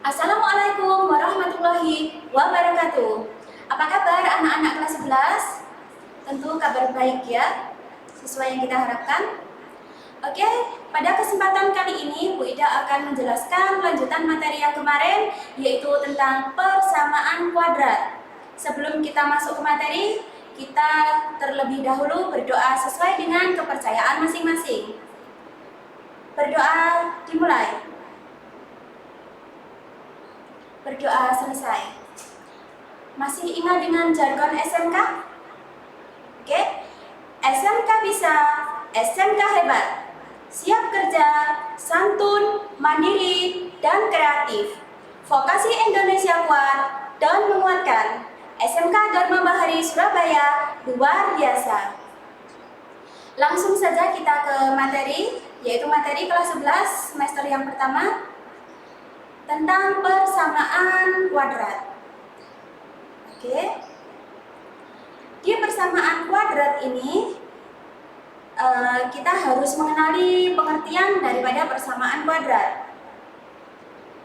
Assalamualaikum warahmatullahi wabarakatuh. Apa kabar anak-anak kelas 11? Tentu kabar baik ya, sesuai yang kita harapkan. Oke, pada kesempatan kali ini Bu Ida akan menjelaskan lanjutan materi yang kemarin, yaitu tentang persamaan kuadrat. Sebelum kita masuk ke materi, kita terlebih dahulu berdoa sesuai dengan kepercayaan masing-masing. Berdoa dimulai. Berdoa selesai. Masih ingat dengan jargon SMK? Oke, SMK bisa, SMK hebat. Siap kerja, santun, mandiri, dan kreatif. Vokasi Indonesia kuat dan menguatkan. SMK Dharma Bahari Surabaya luar biasa. Langsung saja kita ke materi, yaitu materi kelas 11 semester yang pertama, tentang persamaan kuadrat. Oke. Di persamaan kuadrat ini kita harus mengenali pengertian daripada persamaan kuadrat.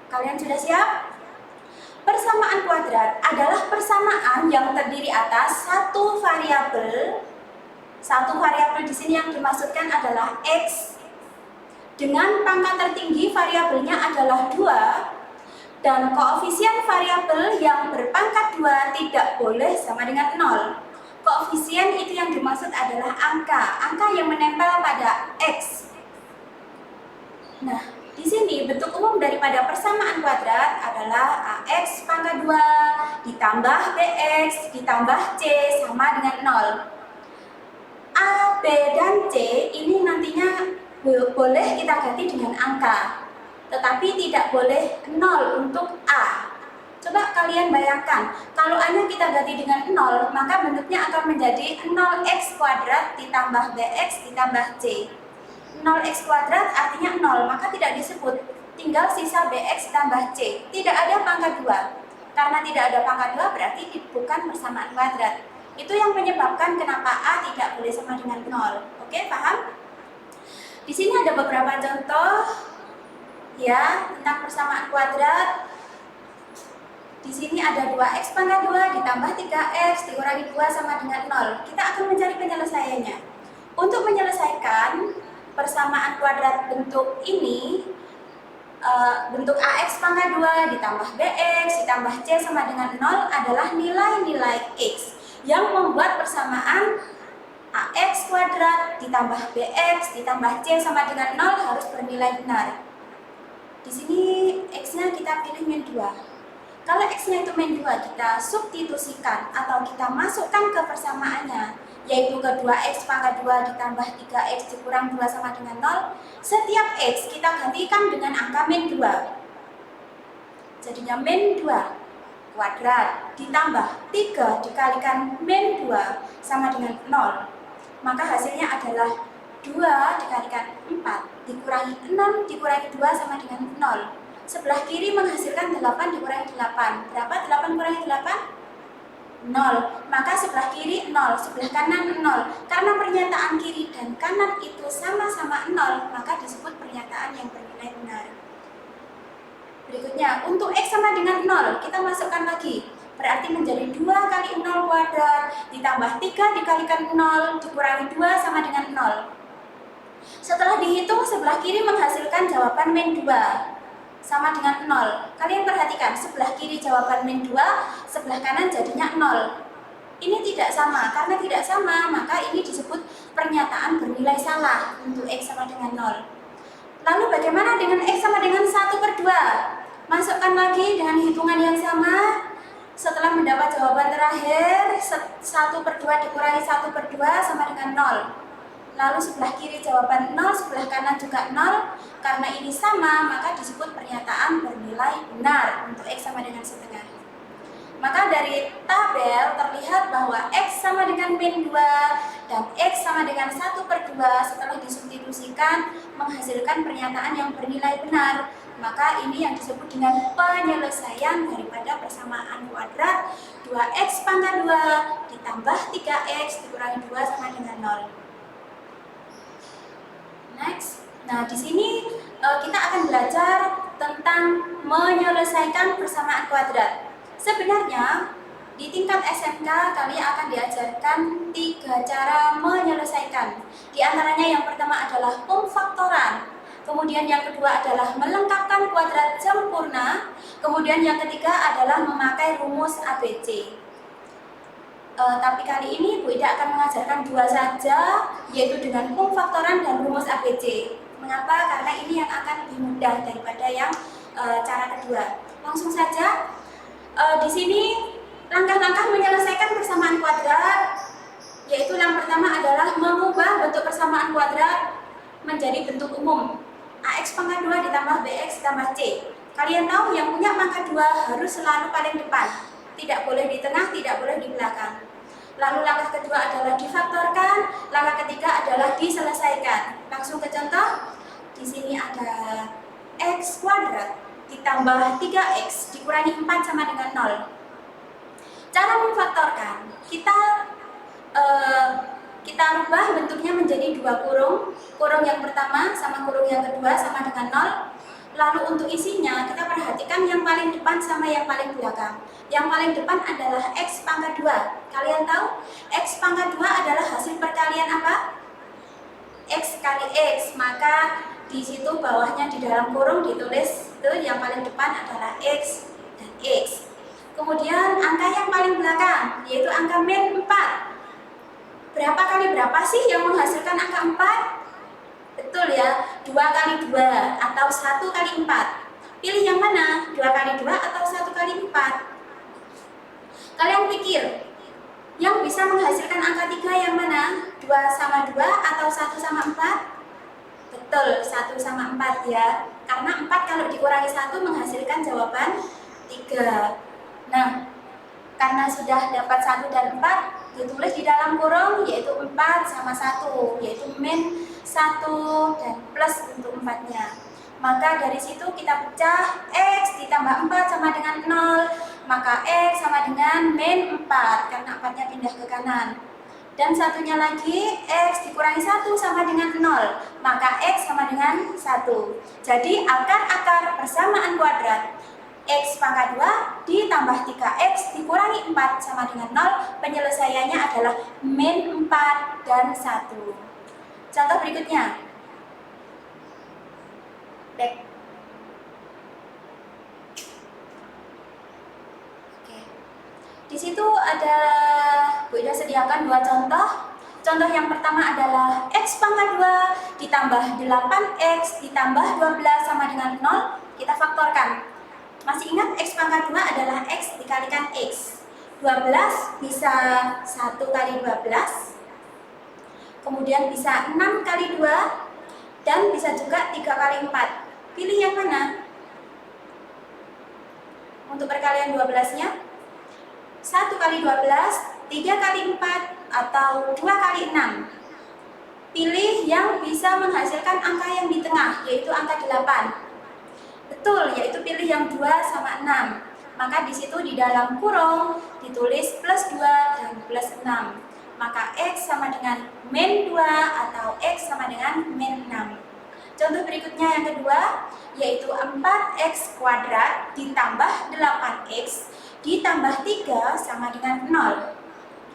Kalian sudah siap? Persamaan kuadrat adalah persamaan yang terdiri atas satu variabel. Satu variabel di sini yang dimaksudkan adalah X. Dengan pangkat tertinggi variabelnya adalah 2 dan koefisien variabel yang berpangkat 2 tidak boleh sama dengan 0. Koefisien itu yang dimaksud adalah angka yang menempel pada X. Nah, di sini bentuk umum daripada persamaan kuadrat adalah AX pangkat 2 ditambah BX ditambah C sama dengan 0. A, B, dan C ini nantinya boleh kita ganti dengan angka, tetapi tidak boleh 0 untuk A. Coba kalian bayangkan, kalau A-nya kita ganti dengan 0, maka bentuknya akan menjadi 0x kuadrat ditambah bx ditambah c. 0x kuadrat artinya 0, maka tidak disebut, tinggal sisa bx tambah c. Tidak ada pangkat 2. Karena tidak ada pangkat 2 berarti bukan persamaan kuadrat. Itu yang menyebabkan kenapa A tidak boleh sama dengan 0. Oke, paham? Di sini ada beberapa contoh ya tentang persamaan kuadrat. Di sini ada 2x pangkat 2 ditambah 3x dikurangi 2 sama dengan 0. Kita akan mencari penyelesaiannya. Untuk menyelesaikan persamaan kuadrat bentuk ini, bentuk ax pangkat 2 ditambah bx ditambah c sama dengan 0 adalah nilai-nilai x yang membuat persamaan ax kuadrat ditambah bx ditambah c sama dengan 0 harus bernilai benar. Di sini x-nya kita pilih min 2. Kalau x-nya itu min 2, kita substitusikan atau kita masukkan ke persamaannya, yaitu ke 2x pangkat 2 ditambah 3x dikurang 2 sama dengan 0. Setiap x kita gantikan dengan angka min 2. Jadinya min 2 kuadrat ditambah 3 dikalikan min 2 sama dengan 0. Maka hasilnya adalah 2 dikalikan 4 dikurangi 6 dikurangi 2 sama dengan 0. Sebelah kiri menghasilkan 8 dikurangi 8. Berapa 8 kurangi 8? 0. Maka sebelah kiri 0, sebelah kanan 0. Karena pernyataan kiri dan kanan itu sama-sama 0, maka disebut pernyataan yang bernilai benar. Berikutnya, untuk x sama dengan 0, kita masukkan lagi. Berarti menjadi 2 kali 0 kuadrat ditambah 3 dikalikan 0 dikurangi 2 sama dengan 0. Setelah dihitung, sebelah kiri menghasilkan jawaban min 2 sama dengan 0. Kalian perhatikan, sebelah kiri jawaban min 2, sebelah kanan jadinya 0. Ini tidak sama, karena tidak sama maka ini disebut pernyataan bernilai salah untuk x sama dengan 0. Lalu bagaimana dengan x sama dengan 1/2? Masukkan lagi dengan hitungan yang sama. Setelah mendapat jawaban terakhir, 1/2 dikurangi 1/2 sama dengan 0. Lalu sebelah kiri jawaban 0, sebelah kanan juga 0. Karena ini sama, maka disebut pernyataan bernilai benar untuk x sama dengan setengah. Maka dari tabel terlihat bahwa x sama dengan min 2 dan x sama dengan 1/2 setelah disubstitusikan menghasilkan pernyataan yang bernilai benar. Maka ini yang disebut dengan penyelesaian daripada persamaan kuadrat 2x pangkat 2 ditambah 3x dikurangi 2 sama dengan 0. Next, Nah, di sini kita akan belajar tentang menyelesaikan persamaan kuadrat. Sebenarnya di tingkat SMK kalian akan diajarkan 3 cara menyelesaikan. Di antaranya yang pertama adalah pemfaktoran, kemudian yang kedua adalah melengkapkan kuadrat sempurna, kemudian yang ketiga adalah memakai rumus ABC. Tapi kali ini Bu Ida akan mengajarkan 2 saja, yaitu dengan pemfaktoran dan rumus ABC. Mengapa? Karena ini yang akan lebih mudah daripada yang cara kedua. Langsung saja, di sini langkah-langkah menyelesaikan persamaan kuadrat, yaitu yang pertama adalah mengubah bentuk persamaan kuadrat menjadi bentuk umum. AX pangkat 2 ditambah BX ditambah C. Kalian tahu yang punya pangkat 2 harus selalu paling depan. Tidak boleh di tengah, tidak boleh di belakang. Lalu langkah kedua adalah difaktorkan, langkah ketiga adalah diselesaikan. Langsung ke contoh. Di sini ada X kuadrat ditambah 3X dikurangi 4 sama dengan 0. Cara memfaktorkan, kita rubah bentuknya menjadi 2 kurung. Kurung yang pertama sama kurung yang kedua sama dengan 0. Lalu untuk isinya kita perhatikan yang paling depan sama yang paling belakang. Yang paling depan adalah X pangkat 2. Kalian tahu X pangkat 2 adalah hasil perkalian apa? X kali X. Maka di situ bawahnya di dalam kurung ditulis itu yang paling depan adalah X dan X. Kemudian angka yang paling belakang yaitu angka min 4. Berapa kali berapa sih yang menghasilkan angka 4? Betul ya, 2 kali 2 atau 1 kali 4. Pilih yang mana? 2 kali 2 atau 1 kali 4? Kalian pikir, yang bisa menghasilkan angka 3 yang mana? 2 sama 2 atau 1 sama 4? Betul, 1 sama 4 ya. Karena 4 kalau dikurangi 1 menghasilkan jawaban 3. Nah, karena sudah dapat 1 dan 4, ditulis di dalam kurung yaitu 4 sama 1, yaitu min 1 dan plus untuk 4-nya. Maka dari situ kita pecah X ditambah 4 sama dengan 0, maka X sama dengan min 4 karena 4-nya pindah ke kanan. Dan satunya lagi X dikurangi 1 sama dengan 0, maka X sama dengan 1. Jadi akar-akar persamaan kuadrat X pangkat 2 ditambah 3X dikurangi 4 sama dengan 0, penyelesaiannya adalah min 4 dan 1. Contoh berikutnya. Back. Oke. Di situ ada Bu Ida sediakan 2 contoh. Contoh yang pertama adalah X pangkat 2 ditambah 8X ditambah 12 sama dengan 0. Kita faktorkan. Masih ingat X pangkat 2 adalah X dikalikan X. 12 bisa 1 kali 12. Kemudian bisa 6 kali 2. Dan bisa juga 3 kali 4. Pilih yang mana? Untuk perkalian 12-nya 1 kali 12, 3 kali 4, atau 2 kali 6. Pilih yang bisa menghasilkan angka yang di tengah, yaitu angka 8. Betul, yaitu pilih yang 2 sama 6. Maka di situ di dalam kurung ditulis plus 2 dan plus 6. Maka X sama dengan min 2 atau X sama dengan min 6. Contoh berikutnya yang kedua, yaitu 4X kuadrat ditambah 8X ditambah 3 sama dengan 0.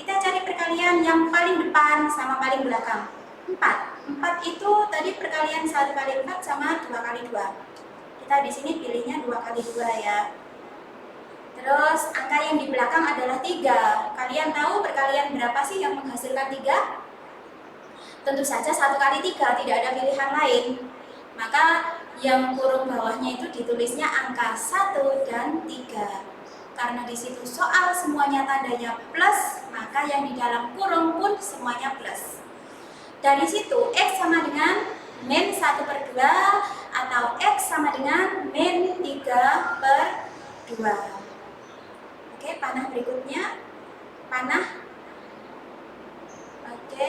Kita cari perkalian yang paling depan sama paling belakang. 4 itu tadi perkalian 1 kali 4 sama 2 kali 2. Kita di sini pilihnya 2 kali 2 ya. Terus angka yang di belakang adalah 3. Kalian tahu perkalian berapa sih yang menghasilkan 3? Tentu saja 1 kali 3, tidak ada pilihan lain. Maka yang kurung bawahnya itu ditulisnya angka 1 dan 3. Karena di situ soal semuanya tandanya plus, maka yang di dalam kurung pun semuanya plus. Dari situ X sama dengan min 1/2 atau X sama dengan min 3/2. Oke, panah berikutnya. Panah. Oke.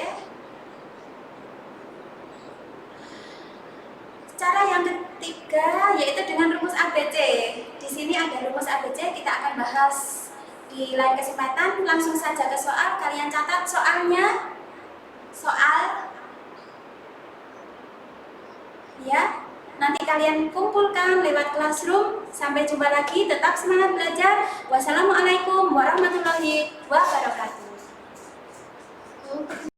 Cara yang ketiga yaitu dengan rumus ABC. Di sini ada rumus ABC, kita akan bahas di lain kesempatan. Langsung saja ke soal. Kalian catat soalnya. Soal Ya, nanti kalian kumpulkan lewat classroom. Sampai jumpa lagi, tetap semangat belajar. Wassalamualaikum warahmatullahi wabarakatuh.